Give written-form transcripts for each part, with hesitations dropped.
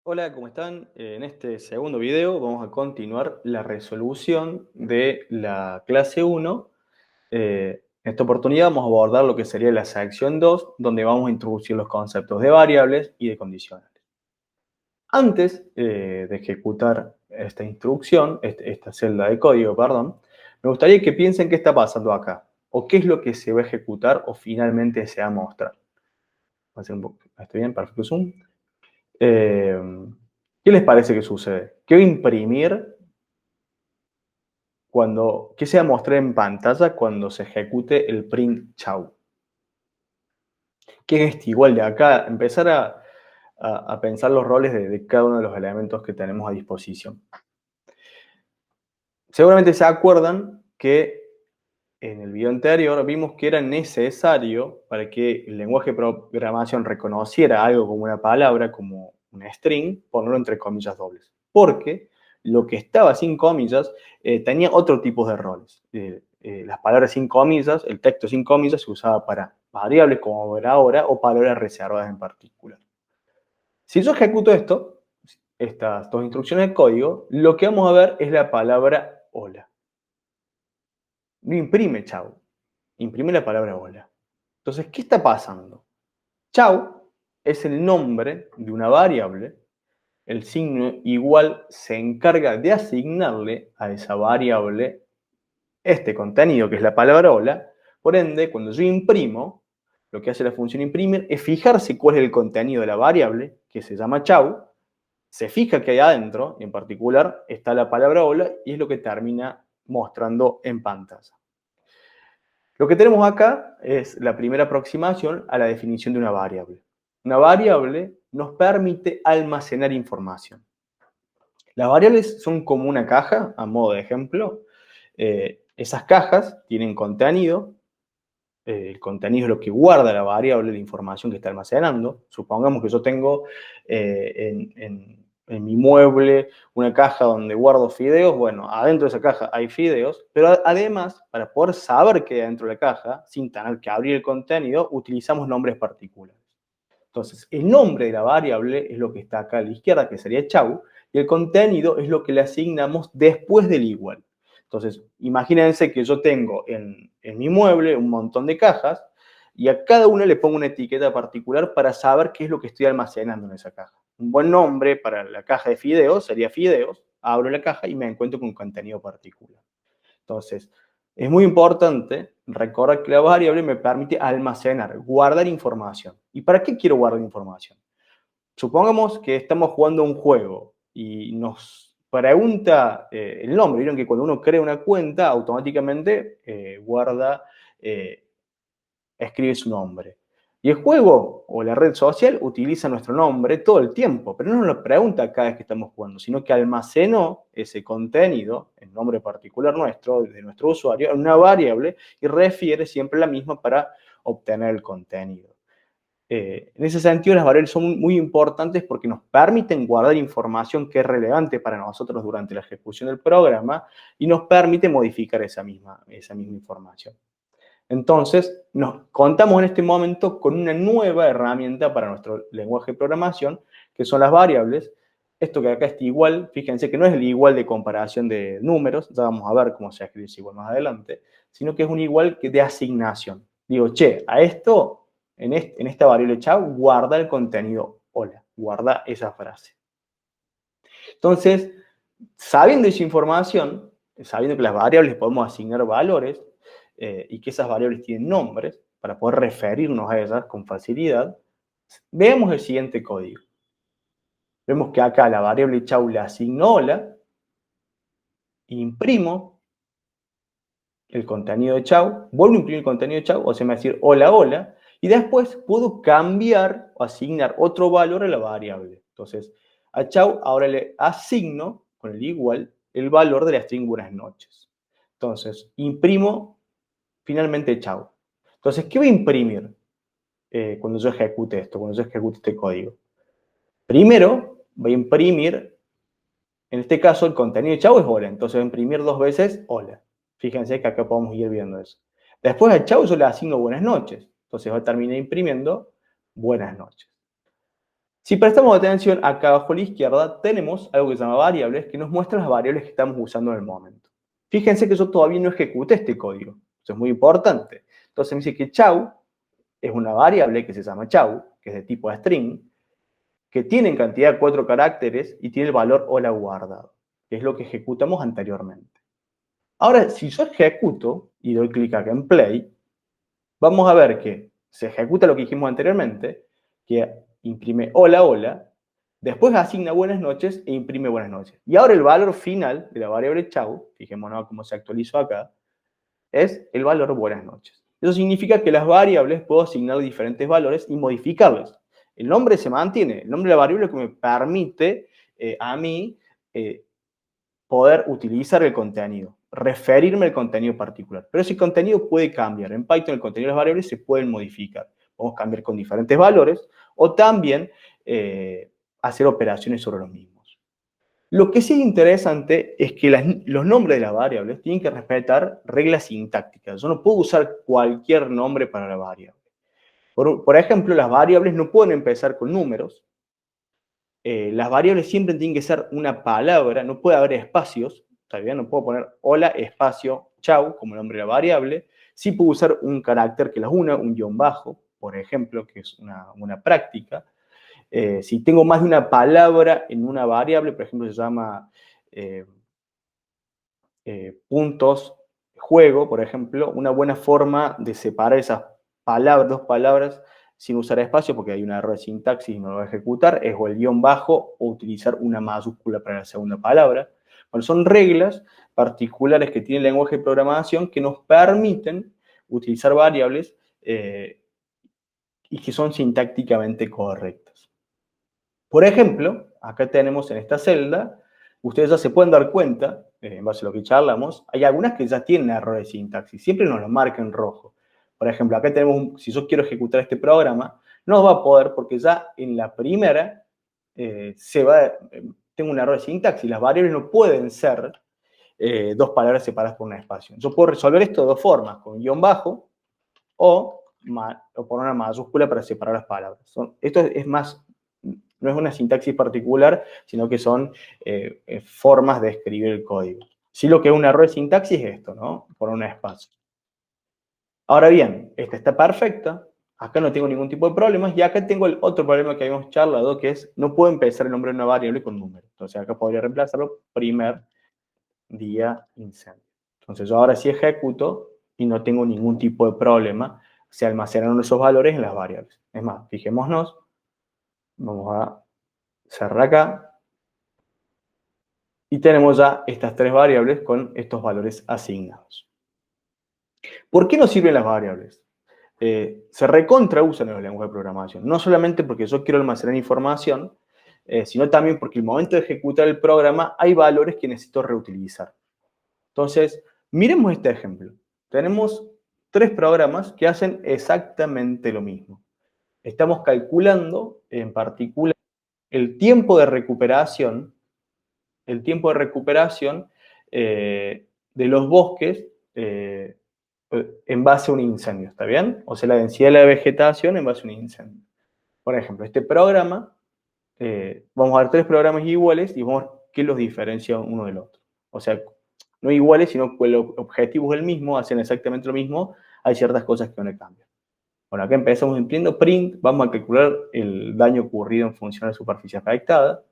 Hola, ¿cómo están? En este segundo video vamos a continuar la resolución de la clase 1. En esta oportunidad vamos a abordar lo que sería la sección 2, donde vamos a introducir los conceptos de variables y de condicionales. Antes de ejecutar esta instrucción, esta celda de código, perdón, me gustaría que piensen qué está pasando acá, o qué es lo que se va a ejecutar o finalmente se va a mostrar. Va a ser un poco, ¿estoy bien? Perfecto, zoom. Eh, ¿Qué les parece que sucede? ¿Qué voy a imprimir qué se va a mostrar en pantalla cuando se ejecute el print chau? ¿Qué es esto? Igual de acá, empezar a pensar los roles de cada uno de los elementos que tenemos a disposición. Seguramente se acuerdan que en el video anterior vimos que era necesario para que el lenguaje de programación reconociera algo como una palabra, como un string, ponerlo entre comillas dobles. Porque lo que estaba sin comillas tenía otro tipo de roles. Las palabras sin comillas, el texto sin comillas se usaba para variables como ver ahora o palabras reservadas en particular. Si yo ejecuto estas dos instrucciones de código, lo que vamos a ver es la palabra hola. No imprime chau, imprime la palabra hola. Entonces, ¿qué está pasando? Chau es el nombre de una variable. El signo igual se encarga de asignarle a esa variable este contenido, que es la palabra hola. Por ende, cuando yo imprimo, lo que hace la función imprimir es fijarse cuál es el contenido de la variable, que se llama chau, se fija que hay adentro, en particular, está la palabra hola, y es lo que termina mostrando en pantalla. Lo que tenemos acá es la primera aproximación a la definición de una variable. Una variable nos permite almacenar información. Las variables son como una caja, a modo de ejemplo. Esas cajas tienen contenido. El contenido es lo que guarda la variable, la información que está almacenando. Supongamos que yo tengo en mi mueble una caja donde guardo fideos. Bueno, adentro de esa caja hay fideos, pero además, para poder saber qué hay dentro de la caja, sin tener que abrir el contenido, utilizamos nombres particulares. Entonces, el nombre de la variable es lo que está acá a la izquierda, que sería chau, y el contenido es lo que le asignamos después del igual. Entonces, imagínense que yo tengo en mi mueble un montón de cajas y a cada una le pongo una etiqueta particular para saber qué es lo que estoy almacenando en esa caja. Un buen nombre para la caja de fideos sería fideos. Abro la caja y me encuentro con un contenido particular. Entonces, es muy importante recordar que la variable me permite almacenar, guardar información. ¿Y para qué quiero guardar información? Supongamos que estamos jugando un juego y nos pregunta el nombre. Vieron que cuando uno crea una cuenta, automáticamente eh, escribe su nombre. Y el juego o la red social utiliza nuestro nombre todo el tiempo, pero no nos lo pregunta cada vez que estamos jugando, sino que almacenó ese contenido, el nombre particular nuestro, de nuestro usuario, en una variable y refiere siempre la misma para obtener el contenido. En ese sentido, las variables son muy importantes porque nos permiten guardar información que es relevante para nosotros durante la ejecución del programa y nos permite modificar esa misma información. Entonces, nos contamos en este momento con una nueva herramienta para nuestro lenguaje de programación, que son las variables. Esto que acá está igual, fíjense que no es el igual de comparación de números, ya vamos a ver cómo se escribe ese igual más adelante, sino que es un igual de asignación. Digo, che, a esto, en esta variable chau, guarda el contenido hola, guarda esa frase. Entonces, sabiendo esa información, sabiendo que las variables podemos asignar valores y que esas variables tienen nombres para poder referirnos a ellas con facilidad, veamos el siguiente código. Vemos que acá la variable chau le asigno hola, imprimo el contenido de chau, vuelvo a imprimir el contenido de chau, o sea, me va a decir hola, hola, y después puedo cambiar o asignar otro valor a la variable. Entonces, a chau ahora le asigno con el igual el valor de la string buenas noches. Entonces, imprimo finalmente chau. Entonces, ¿qué voy a imprimir cuando yo ejecute esto, cuando yo ejecute este código? Primero, voy a imprimir, en este caso, el contenido de chau es hola, entonces voy a imprimir dos veces hola. Fíjense que acá podemos ir viendo eso. Después al chau yo le asigno buenas noches, entonces va a terminar imprimiendo buenas noches. Si prestamos atención, acá abajo a la izquierda tenemos algo que se llama variables, que nos muestra las variables que estamos usando en el momento. Fíjense que yo todavía no ejecuté este código. Eso es muy importante. Entonces me dice que chau es una variable que se llama chau, que es de tipo string, que tiene en cantidad 4 caracteres y tiene el valor hola guardado, que es lo que ejecutamos anteriormente. Ahora, si yo ejecuto y doy clic acá en play, vamos a ver que se ejecuta lo que dijimos anteriormente, que imprime hola, hola, después asigna buenas noches e imprime buenas noches. Y ahora el valor final de la variable chau, fijémonos cómo se actualizó acá, es el valor buenas noches. Eso significa que las variables puedo asignar diferentes valores y modificarlas. El nombre se mantiene, el nombre de la variable que me permite a mí poder utilizar el contenido, referirme al contenido particular. Pero ese contenido puede cambiar. En Python el contenido de las variables se pueden modificar. Podemos cambiar con diferentes valores o también hacer operaciones sobre los mismos. Lo que sí es interesante es que los nombres de las variables tienen que respetar reglas sintácticas. Yo no puedo usar cualquier nombre para la variable. Por ejemplo, las variables no pueden empezar con números. Las variables siempre tienen que ser una palabra, no puede haber espacios. ¿Está bien? No puedo poner hola, espacio, chau, como nombre de la variable. Sí puedo usar un carácter que las una, un guión bajo, por ejemplo, que es una práctica. Si tengo más de una palabra en una variable, por ejemplo, se llama puntos juego, por ejemplo, una buena forma de separar esas palabras, dos palabras, sin usar espacio, porque hay un error de sintaxis y no lo va a ejecutar, es o el guión bajo o utilizar una mayúscula para la segunda palabra. Bueno, son reglas particulares que tiene el lenguaje de programación que nos permiten utilizar variables y que son sintácticamente correctas. Por ejemplo, acá tenemos en esta celda, ustedes ya se pueden dar cuenta, en base a lo que charlamos, hay algunas que ya tienen errores de sintaxis, siempre nos lo marca en rojo. Por ejemplo, acá tenemos, si yo quiero ejecutar este programa, no va a poder porque ya en la primera tengo un error de sintaxis, las variables no pueden ser dos palabras separadas por un espacio. Yo puedo resolver esto de dos formas, con guión bajo o poner una mayúscula para separar las palabras. Esto es más, no es una sintaxis particular, sino que son formas de escribir el código. Sí, lo que es un error de sintaxis es esto, ¿no? Poner un espacio. Ahora bien, esta está perfecta, acá no tengo ningún tipo de problemas, y acá tengo el otro problema que habíamos charlado, que es, no puedo empezar el nombre de una variable con número. Entonces acá podría reemplazarlo, primer día incendio. Entonces yo ahora sí ejecuto y no tengo ningún tipo de problema, se almacenan esos valores en las variables. Es más, fijémonos, vamos a cerrar acá, y tenemos ya estas tres variables con estos valores asignados. ¿Por qué nos sirven las variables? Se recontra usan en los lenguajes de programación, no solamente porque yo quiero almacenar información, sino también porque al momento de ejecutar el programa hay valores que necesito reutilizar. Entonces, miremos este ejemplo. Tenemos tres programas que hacen exactamente lo mismo. Estamos calculando, en particular, el tiempo de recuperación de los bosques en base a un incendio, ¿está bien? O sea, la densidad de la vegetación en base a un incendio. Por ejemplo, este programa, vamos a ver tres programas iguales y vamos a ver qué los diferencia uno del otro. O sea, no iguales, sino que el objetivo es el mismo, hacen exactamente lo mismo, hay ciertas cosas que no le cambian. Bueno, acá empezamos imprimiendo print, vamos a calcular el daño ocurrido en función de la superficie afectada.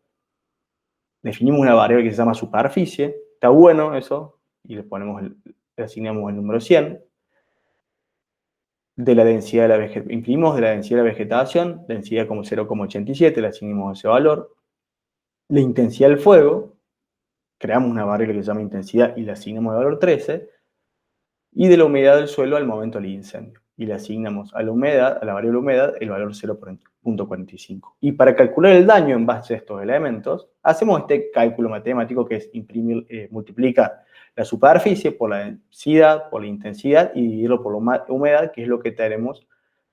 Definimos una variable que se llama superficie, está bueno eso, y le asignamos el número 100. De la densidad de la vegetación, imprimimos de la densidad de la vegetación, densidad como 0,87, le asignamos ese valor. La intensidad del fuego, creamos una variable que se llama intensidad y le asignamos el valor 13. Y de la humedad del suelo al momento del incendio. Y le asignamos a la humedad, a la variable humedad, el valor 0,45. Y para calcular el daño en base a estos elementos, hacemos este cálculo matemático que es multiplicar la superficie por la densidad, por la intensidad y dividirlo por la humedad, que es lo que tenemos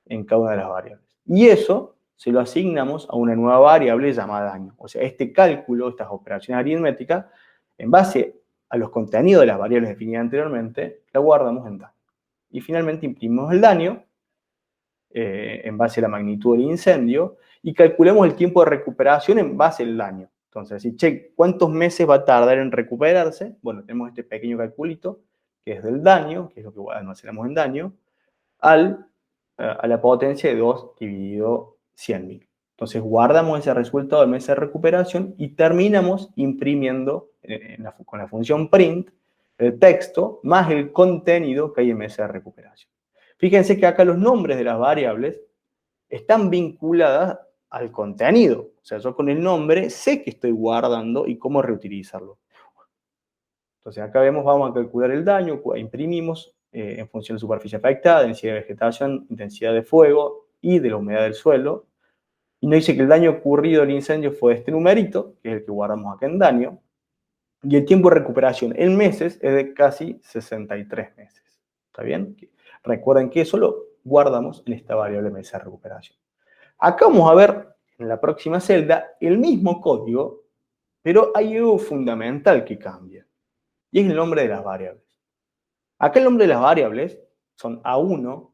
en cada una de las variables. Y eso se lo asignamos a una nueva variable llamada daño. O sea, este cálculo, estas operaciones aritméticas, en base a los contenidos de las variables definidas anteriormente, la guardamos en daño. Y finalmente imprimimos el daño en base a la magnitud del incendio y calculemos el tiempo de recuperación en base al daño. Entonces, si che, ¿cuántos meses va a tardar en recuperarse? Bueno, tenemos este pequeño calculito, que es del daño, que es lo que almacenamos en daño, a la potencia de 2 dividido 100.000. Entonces guardamos ese resultado del mes de recuperación y terminamos imprimiendo con la función print el texto más el contenido que hay en mes de recuperación. Fíjense que acá los nombres de las variables están vinculadas al contenido. O sea, yo con el nombre sé que estoy guardando y cómo reutilizarlo. Entonces acá vemos, vamos a calcular el daño, imprimimos en función de superficie afectada, densidad de vegetación, intensidad de fuego y de la humedad del suelo. Y nos dice que el daño ocurrido del incendio fue este numerito, que es el que guardamos acá en daño, y el tiempo de recuperación en meses es de casi 63 meses. ¿Está bien? Recuerden que eso lo guardamos en esta variable mes de recuperación. Acá vamos a ver en la próxima celda el mismo código, pero hay algo fundamental que cambia, y es el nombre de las variables. Acá el nombre de las variables son A1,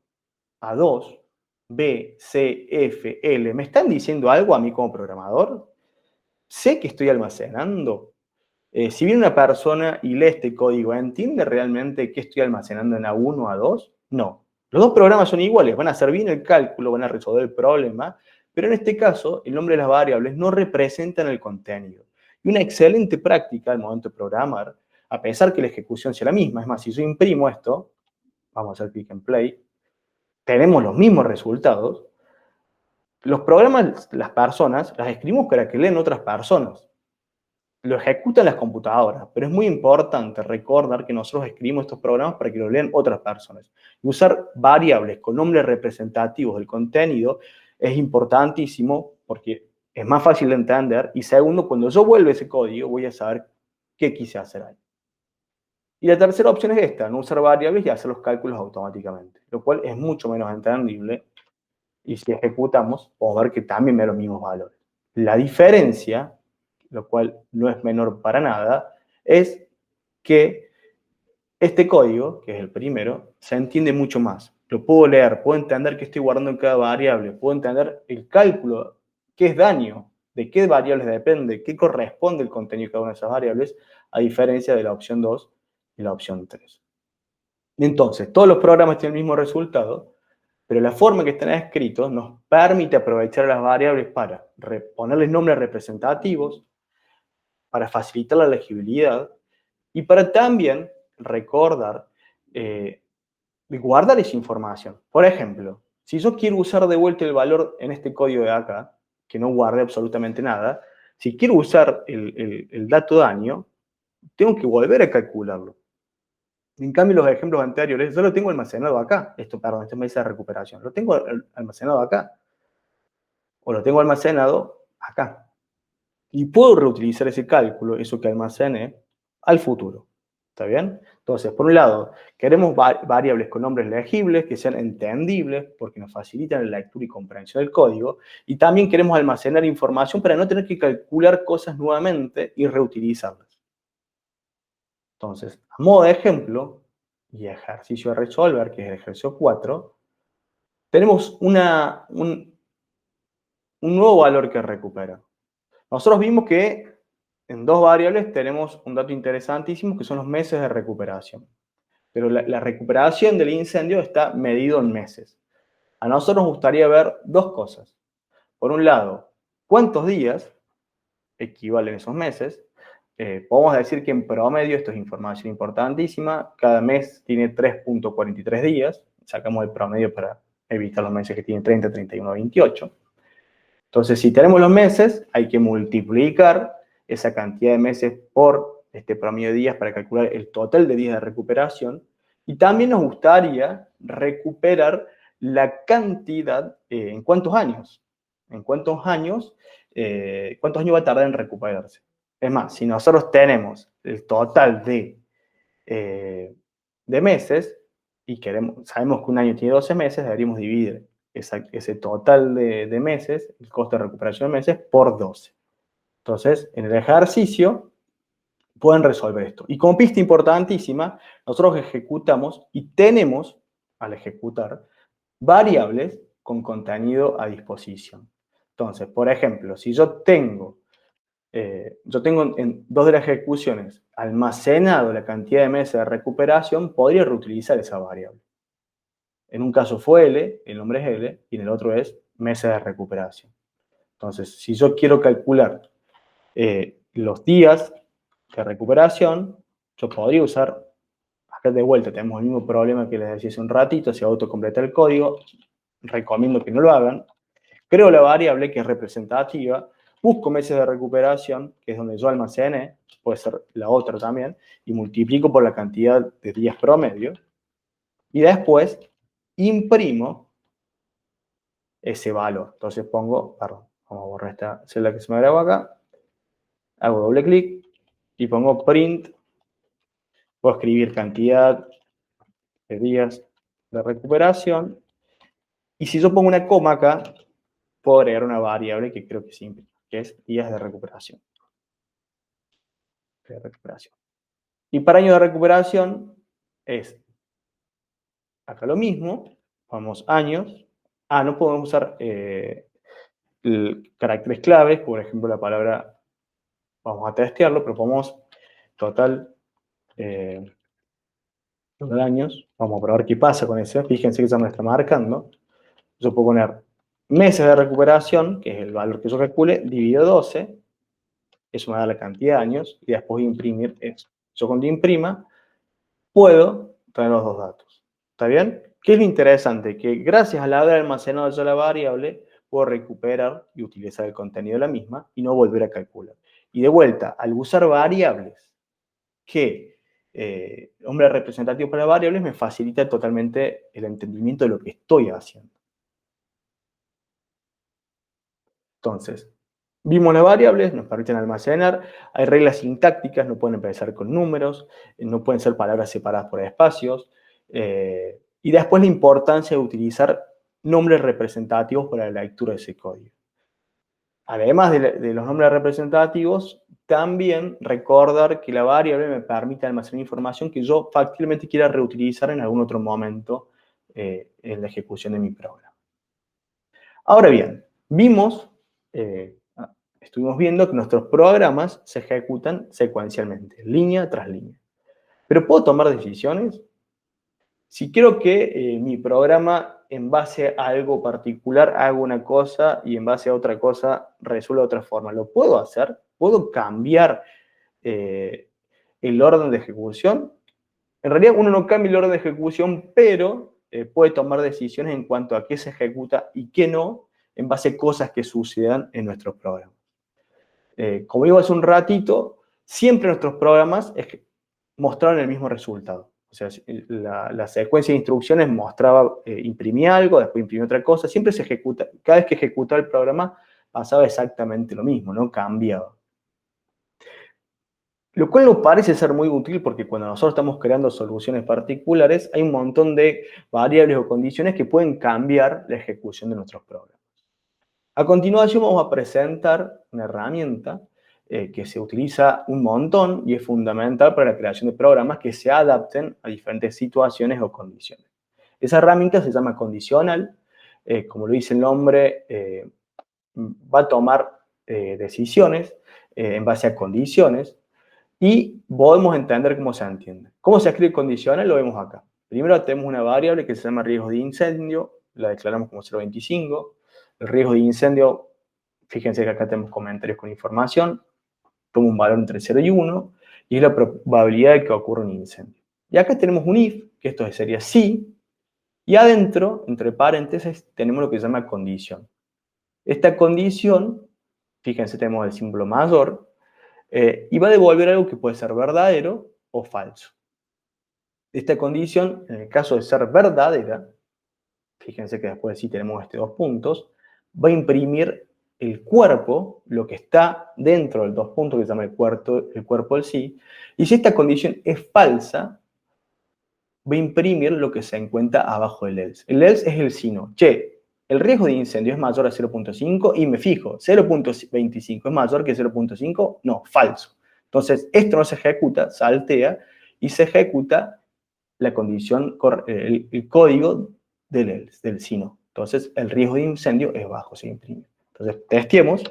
A2, B, C, F, L. ¿Me están diciendo algo a mí como programador? ¿Sé que estoy almacenando? Si viene una persona y lee este código, ¿entiende realmente qué estoy almacenando en A1 o A2? No. Los dos programas son iguales, van a hacer bien el cálculo, van a resolver el problema, pero en este caso el nombre de las variables no representan el contenido. Y una excelente práctica al momento de programar, a pesar que la ejecución sea la misma, es más, si yo imprimo esto, vamos a hacer click and play, tenemos los mismos resultados, los programas, las personas, las escribimos para que leen otras personas. Lo ejecutan las computadoras, pero es muy importante recordar que nosotros escribimos estos programas para que lo lean otras personas. Y usar variables con nombres representativos del contenido es importantísimo porque es más fácil de entender y segundo, cuando yo vuelva ese código voy a saber qué quise hacer ahí. Y la tercera opción es esta, no usar variables y hacer los cálculos automáticamente, lo cual es mucho menos entendible y si ejecutamos podemos ver que también me da los mismos valores. La diferencia, lo cual no es menor para nada, es que este código, que es el primero, se entiende mucho más. Lo puedo leer, puedo entender qué estoy guardando en cada variable, puedo entender el cálculo, qué es daño, de qué variables depende, qué corresponde el contenido de cada una de esas variables, a diferencia de la opción 2 y la opción 3. Entonces, todos los programas tienen el mismo resultado, pero la forma que están escritos nos permite aprovechar las variables para ponerles nombres representativos, para facilitar la legibilidad y para también recordar, guardar esa información. Por ejemplo, si yo quiero usar de vuelta el valor en este código de acá, que no guarde absolutamente nada, si quiero usar el dato daño, tengo que volver a calcularlo. En cambio, los ejemplos anteriores, yo lo tengo almacenado acá. Esto me dice de recuperación. Lo tengo almacenado acá. O lo tengo almacenado acá. Y puedo reutilizar ese cálculo, eso que almacené, al futuro. ¿Está bien? Entonces, por un lado, queremos variables con nombres legibles, que sean entendibles, porque nos facilitan la lectura y comprensión del código. Y también queremos almacenar información para no tener que calcular cosas nuevamente y reutilizarlas. Entonces, a modo de ejemplo, y ejercicio de resolver, que es el ejercicio 4, tenemos un nuevo valor que recupera. Nosotros vimos que en dos variables tenemos un dato interesantísimo, que son los meses de recuperación. Pero la recuperación del incendio está medido en meses. A nosotros nos gustaría ver dos cosas. Por un lado, ¿cuántos días equivalen esos meses? Podemos decir que en promedio, esto es información importantísima, cada mes tiene 3.43 días, sacamos el promedio para evitar los meses que tienen 30, 31, 28. Entonces, si tenemos los meses, hay que multiplicar esa cantidad de meses por este promedio de días para calcular el total de días de recuperación. Y también nos gustaría recuperar la cantidad, ¿en cuántos años? ¿En cuántos años va a tardar en recuperarse? Es más, si nosotros tenemos el total de meses y sabemos que un año tiene 12 meses, deberíamos dividir ese total de meses, el costo de recuperación de meses, por 12. Entonces, en el ejercicio pueden resolver esto. Y como pista importantísima, nosotros ejecutamos y tenemos, al ejecutar, variables con contenido a disposición. Entonces, por ejemplo, si yo tengo en dos de las ejecuciones almacenado la cantidad de meses de recuperación, podría reutilizar esa variable. En un caso fue L, el nombre es L, y en el otro es meses de recuperación. Entonces, si yo quiero calcular los días de recuperación, yo podría usar, acá de vuelta tenemos el mismo problema que les decía hace un ratito, se autocompleta el código, recomiendo que no lo hagan, creo la variable que es representativa, busco meses de recuperación, que es donde yo almacené, puede ser la otra también, y multiplico por la cantidad de días promedio, y después imprimo ese valor. Entonces pongo, perdón, vamos a borrar esta celda que se me grabó acá, hago doble clic y pongo print, puedo escribir cantidad de días de recuperación, y si yo pongo una coma acá, puedo agregar una variable que creo que es simple, que es días de recuperación. Y para año de recuperación es acá lo mismo, ponemos años. No podemos usar caracteres claves, por ejemplo la palabra, vamos a testearlo, pero ponemos total, total años, vamos a probar qué pasa con eso, fíjense que ya me está marcando. Yo puedo poner meses de recuperación, que es el valor que yo calcule, dividido 12, eso me da la cantidad de años, y después imprimir eso. Yo cuando imprima, puedo tener los dos datos. ¿Está bien? ¿Qué es lo interesante? Que gracias a haber almacenado ya la variable, puedo recuperar y utilizar el contenido de la misma y no volver a calcular. Y de vuelta, al usar variables que nombre representativo para variables, me facilita totalmente el entendimiento de lo que estoy haciendo. Entonces, vimos las variables, nos permiten almacenar, hay reglas sintácticas, no pueden empezar con números, no pueden ser palabras separadas por espacios, y después la importancia de utilizar nombres representativos para la lectura de ese código. Además de los nombres representativos, también recordar que la variable me permite almacenar información que yo factiblemente quiera reutilizar en algún otro momento en la ejecución de mi programa. Ahora bien, estuvimos viendo que nuestros programas se ejecutan secuencialmente, línea tras línea. ¿Pero puedo tomar decisiones? Si quiero que mi programa, en base a algo particular, haga una cosa y en base a otra cosa resuelva de otra forma, ¿lo puedo hacer? ¿Puedo cambiar el orden de ejecución? En realidad uno no cambia el orden de ejecución, pero puede tomar decisiones en cuanto a qué se ejecuta y qué no, en base a cosas que sucedan en nuestros programas. Como digo hace un ratito, siempre nuestros programas mostraron el mismo resultado. O sea, la secuencia de instrucciones mostraba, imprimía algo, después imprimía otra cosa, siempre se ejecuta, cada vez que ejecutaba el programa pasaba exactamente lo mismo, no cambiaba. Lo cual nos parece ser muy útil porque cuando nosotros estamos creando soluciones particulares, hay un montón de variables o condiciones que pueden cambiar la ejecución de nuestros programas. A continuación vamos a presentar una herramienta que se utiliza un montón y es fundamental para la creación de programas que se adapten a diferentes situaciones o condiciones. Esa herramienta se llama condicional, como lo dice el nombre, va a tomar decisiones en base a condiciones y podemos entender cómo se entiende. ¿Cómo se escribe condicional? Lo vemos acá. Primero tenemos una variable que se llama riesgo de incendio, la declaramos como 0.25. El riesgo de incendio, fíjense que acá tenemos comentarios con información, toma un valor entre 0 y 1, y es la probabilidad de que ocurra un incendio. Y acá tenemos un if, que esto sería sí, y adentro, entre paréntesis, tenemos lo que se llama condición. Esta condición, fíjense, tenemos el símbolo mayor, y va a devolver algo que puede ser verdadero o falso. Esta condición, en el caso de ser verdadera, fíjense que después sí tenemos estos dos puntos, va a imprimir el cuerpo, lo que está dentro del dos puntos, que se llama el cuerpo del sí, y si esta condición es falsa, va a imprimir lo que se encuentra abajo del else. El else es el si no. Che, el riesgo de incendio es mayor a 0.5 y me fijo, 0.25 es mayor que 0.5, no, falso. Entonces, esto no se ejecuta, saltea, y se ejecuta la condición, el código del else, del si no. Entonces, el riesgo de incendio es bajo, se imprime. Entonces, testeemos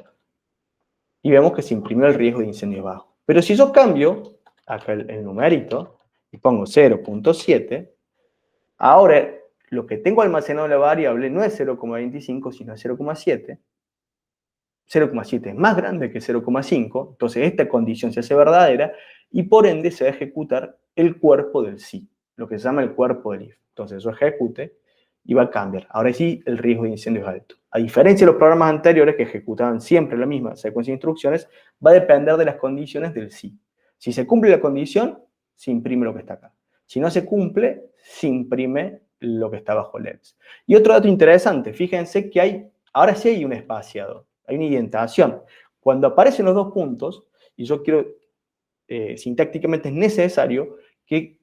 y vemos que se imprimió el riesgo de incendio bajo. Pero si yo cambio acá el numerito y pongo 0.7, ahora lo que tengo almacenado en la variable no es 0,25, sino 0,7. 0,7 es más grande que 0,5, entonces esta condición se hace verdadera y por ende se va a ejecutar el cuerpo del sí, lo que se llama el cuerpo del if. Entonces eso ejecute y va a cambiar. Ahora sí, el riesgo de incendio es alto. A diferencia de los programas anteriores que ejecutaban siempre la misma secuencia de instrucciones, va a depender de las condiciones del sí. Si se cumple la condición, se imprime lo que está acá. Si no se cumple, se imprime lo que está bajo el else. Y otro dato interesante, fíjense que ahora sí hay un espaciado. Hay una indentación. Cuando aparecen los dos puntos, y yo quiero, sintácticamente es necesario que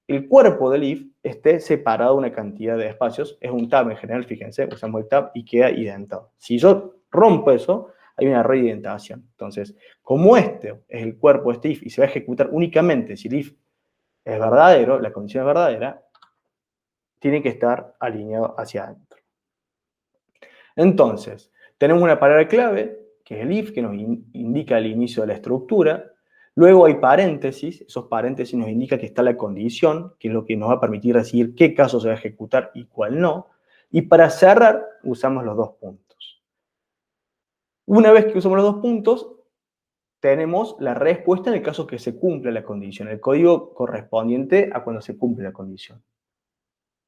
el cuerpo del if esté separado una cantidad de espacios. Es un tab en general, fíjense, usamos el tab y queda identado. Si yo rompo eso, hay una error de indentación. Entonces, como este es el cuerpo de este if y se va a ejecutar únicamente si el if es verdadero, la condición es verdadera, tiene que estar alineado hacia adentro. Entonces, tenemos una palabra clave, que es el if, que nos indica el inicio de la estructura. Luego hay paréntesis, esos paréntesis nos indican que está la condición, que es lo que nos va a permitir decidir qué caso se va a ejecutar y cuál no. Y para cerrar, usamos los dos puntos. Una vez que usamos los dos puntos, tenemos la respuesta en el caso que se cumpla la condición, el código correspondiente a cuando se cumple la condición.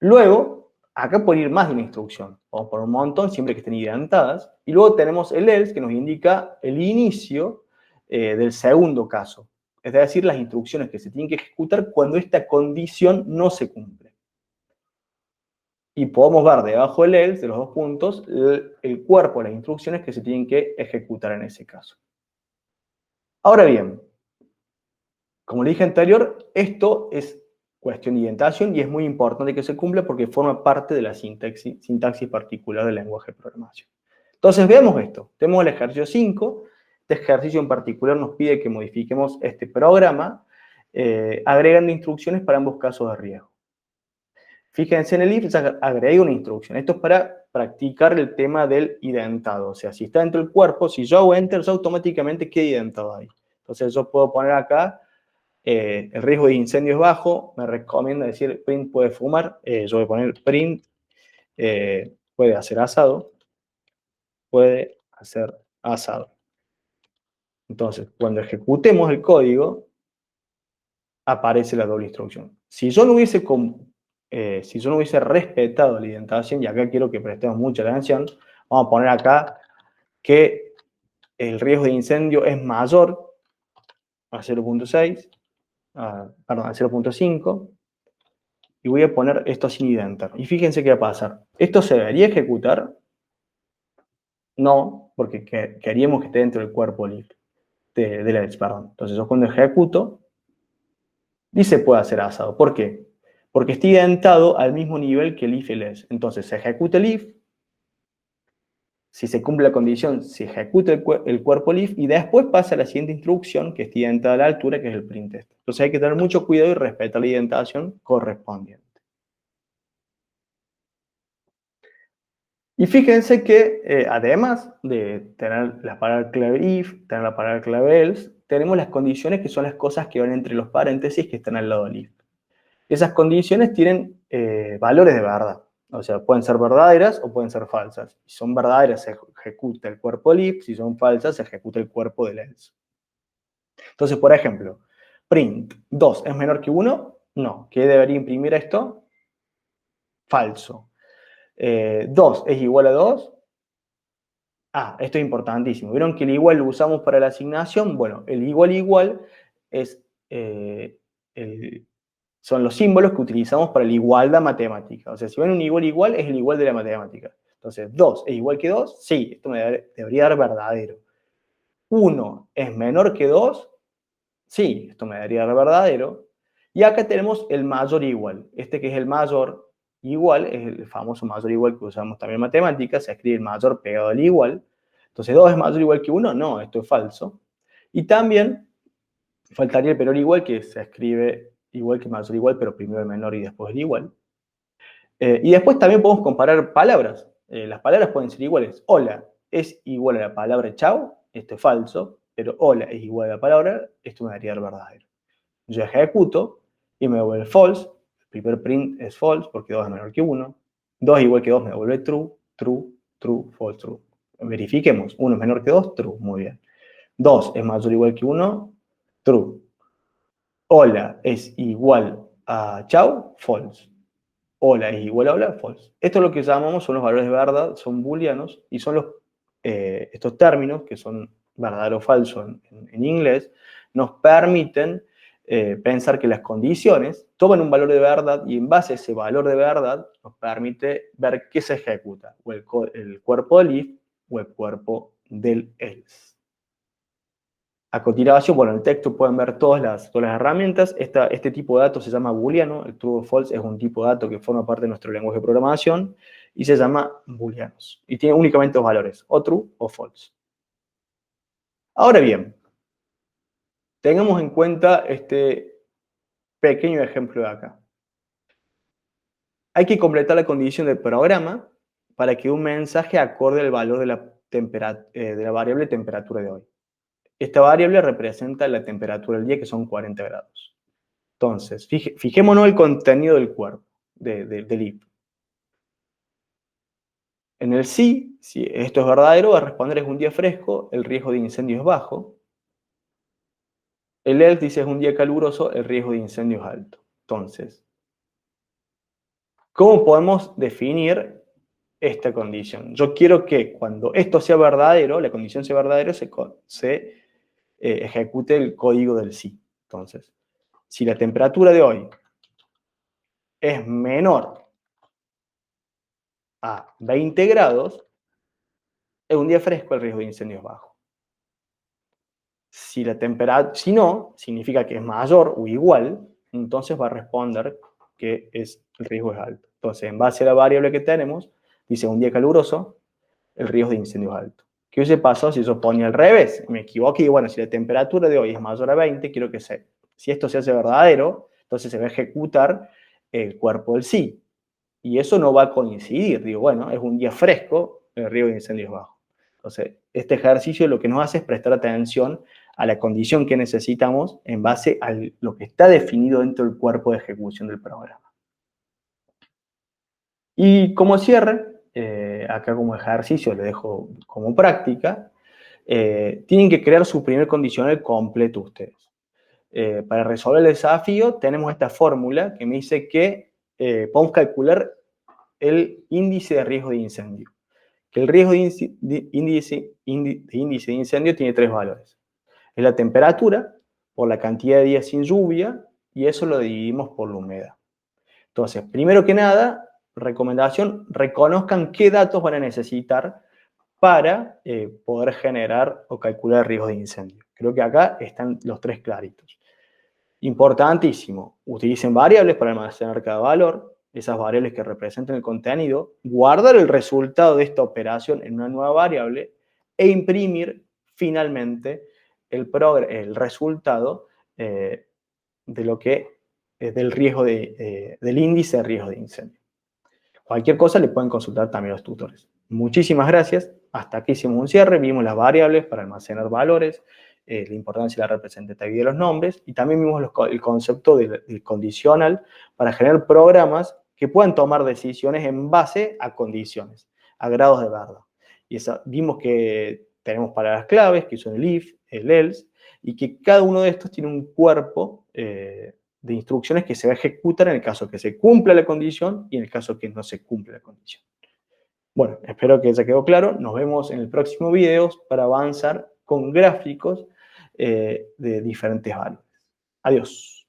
Luego, acá puede ir más de una instrucción. Vamos por un montón, siempre que estén identadas. Y luego tenemos el else, que nos indica el inicio del segundo caso. Es decir, las instrucciones que se tienen que ejecutar cuando esta condición no se cumple. Y podemos ver debajo del else, de los dos puntos, el cuerpo de las instrucciones que se tienen que ejecutar en ese caso. Ahora bien, como le dije anterior, esto es cuestión de indentación y es muy importante que se cumpla porque forma parte de la sintaxis particular del lenguaje de programación. Entonces, veamos esto. Tenemos el ejercicio 5. Este ejercicio en particular nos pide que modifiquemos este programa agregando instrucciones para ambos casos de riesgo. Fíjense en el if, ya agrego una instrucción. Esto es para practicar el tema del identado. O sea, si está dentro del cuerpo, si yo hago enter, ya automáticamente queda identado ahí. Entonces, yo puedo poner acá el riesgo de incendio es bajo, me recomienda decir print puede fumar, yo voy a poner print puede hacer asado, puede hacer asado. Entonces, cuando ejecutemos el código, aparece la doble instrucción. Si yo no hubiese respetado la indentación, y acá quiero que prestemos mucha atención, vamos a poner acá que el riesgo de incendio es mayor a 0.6, perdón, a 0.5, y voy a poner esto sin identar. Y fíjense qué va a pasar. ¿Esto se debería ejecutar? No, porque queríamos que esté dentro del cuerpo libre, de la else, perdón. Entonces yo cuando ejecuto, dice puede hacer asado. ¿Por qué? Porque está identado al mismo nivel que el if y el else. Entonces se ejecuta el if, si se cumple la condición, se ejecuta el cuerpo if y después pasa a la siguiente instrucción que está identada a la altura, que es el printf. Entonces hay que tener mucho cuidado y respetar la indentación correspondiente. Y fíjense que además de tener la palabra clave if, tener la palabra clave else, tenemos las condiciones que son las cosas que van entre los paréntesis que están al lado del if. Esas condiciones tienen valores de verdad. O sea, pueden ser verdaderas o pueden ser falsas. Si son verdaderas, se ejecuta el cuerpo del if. Si son falsas, se ejecuta el cuerpo del else. Entonces, por ejemplo, print 2 es menor que 1. No. ¿Qué debería imprimir esto? Falso. 2 es igual a 2. Ah, esto es importantísimo. ¿Vieron que el igual lo usamos para la asignación? Bueno, el igual es, son los símbolos que utilizamos para la igualdad matemática. O sea, si ven un igual, es el igual de la matemática. Entonces, 2 es igual que 2, sí, esto me debería dar verdadero. 1 es menor que 2, sí, esto me debería dar verdadero. Y acá tenemos el mayor igual. Este que es el mayor igual, es el famoso mayor igual que usamos también en matemáticas, se escribe el mayor pegado al igual. Entonces, 2 es mayor o igual que 1, no, esto es falso. Y también faltaría el menor igual, que se escribe igual que mayor igual, pero primero el menor y después el igual. Y después también podemos comparar palabras. Las palabras pueden ser iguales. Hola, es igual a la palabra chao, esto es falso, pero hola es igual a la palabra, esto me daría el verdadero. Yo ejecuto y me devuelve false. El primer print es false porque 2 es menor que 1. 2 igual que 2 me devuelve true, true, true, false, true. Verifiquemos. 1 es menor que 2, true. Muy bien. 2 es mayor o igual que 1, true. Hola es igual a chao, false. Hola es igual a hola, false. Esto es lo que llamamos, son los valores de verdad, son booleanos, y son estos términos, que son verdadero o falso en inglés, nos permiten pensar que las condiciones toman un valor de verdad y en base a ese valor de verdad nos permite ver qué se ejecuta, o el cuerpo del if o el cuerpo del else. A continuación, bueno, en el texto pueden ver todas las herramientas. Este tipo de datos se llama booleano. El true o false es un tipo de dato que forma parte de nuestro lenguaje de programación y se llama booleanos. Y tiene únicamente dos valores, o true o false. Ahora bien, tengamos en cuenta este pequeño ejemplo de acá. Hay que completar la condición del programa para que un mensaje acorde al valor de la variable temperatura de hoy. Esta variable representa la temperatura del día, que son 40 grados. Entonces, fijémonos el contenido del cuerpo, del if. En el sí, si esto es verdadero, va a responder es un día fresco, el riesgo de incendio es bajo. El else dice es un día caluroso, el riesgo de incendio es alto. Entonces, ¿cómo podemos definir esta condición? Yo quiero que cuando esto sea verdadero, la condición sea verdadera, se ejecute el código del sí. Entonces, si la temperatura de hoy es menor a 20 grados, es un día fresco, el riesgo de incendio es bajo. Si no, significa que es mayor o igual, entonces va a responder que el riesgo es alto. Entonces, en base a la variable que tenemos, dice un día caluroso, el riesgo de incendio es alto. ¿Qué hubiese pasado si yo ponía al revés? Me equivoqué y bueno, si la temperatura de hoy es mayor a 20, quiero que si esto se hace verdadero, entonces se va a ejecutar el cuerpo del sí. Y eso no va a coincidir. Digo, bueno, es un día fresco, el riesgo de incendio es bajo. Entonces, este ejercicio lo que nos hace es prestar atención a la condición que necesitamos en base a lo que está definido dentro del cuerpo de ejecución del programa. Y como cierre, acá como ejercicio le dejo como práctica, tienen que crear su primer condicional completo ustedes. Para resolver el desafío tenemos esta fórmula que me dice que podemos calcular el índice de riesgo de incendio. Que el riesgo de índice de incendio tiene tres valores. Es la temperatura, por la cantidad de días sin lluvia, y eso lo dividimos por la humedad. Entonces, primero que nada, recomendación, reconozcan qué datos van a necesitar para poder generar o calcular el riesgo de incendio. Creo que acá están los tres claritos. Importantísimo, utilicen variables para almacenar cada valor, esas variables que representan el contenido, guardar el resultado de esta operación en una nueva variable e imprimir finalmente el resultado de lo que del riesgo del índice de riesgo de incendio. Cualquier cosa le pueden consultar también los tutores. Muchísimas gracias. Hasta aquí hicimos un cierre. Vimos las variables para almacenar valores, la importancia de la representatividad de los nombres y también vimos el concepto del condicional para generar programas que puedan tomar decisiones en base a condiciones, a grados de verdad. Y vimos que tenemos palabras claves, que son el if, el else, y que cada uno de estos tiene un cuerpo de instrucciones que se va a ejecutar en el caso que se cumpla la condición y en el caso que no se cumpla la condición. Bueno, espero que ya quedó claro. Nos vemos en el próximo video para avanzar con gráficos de diferentes valores. Adiós.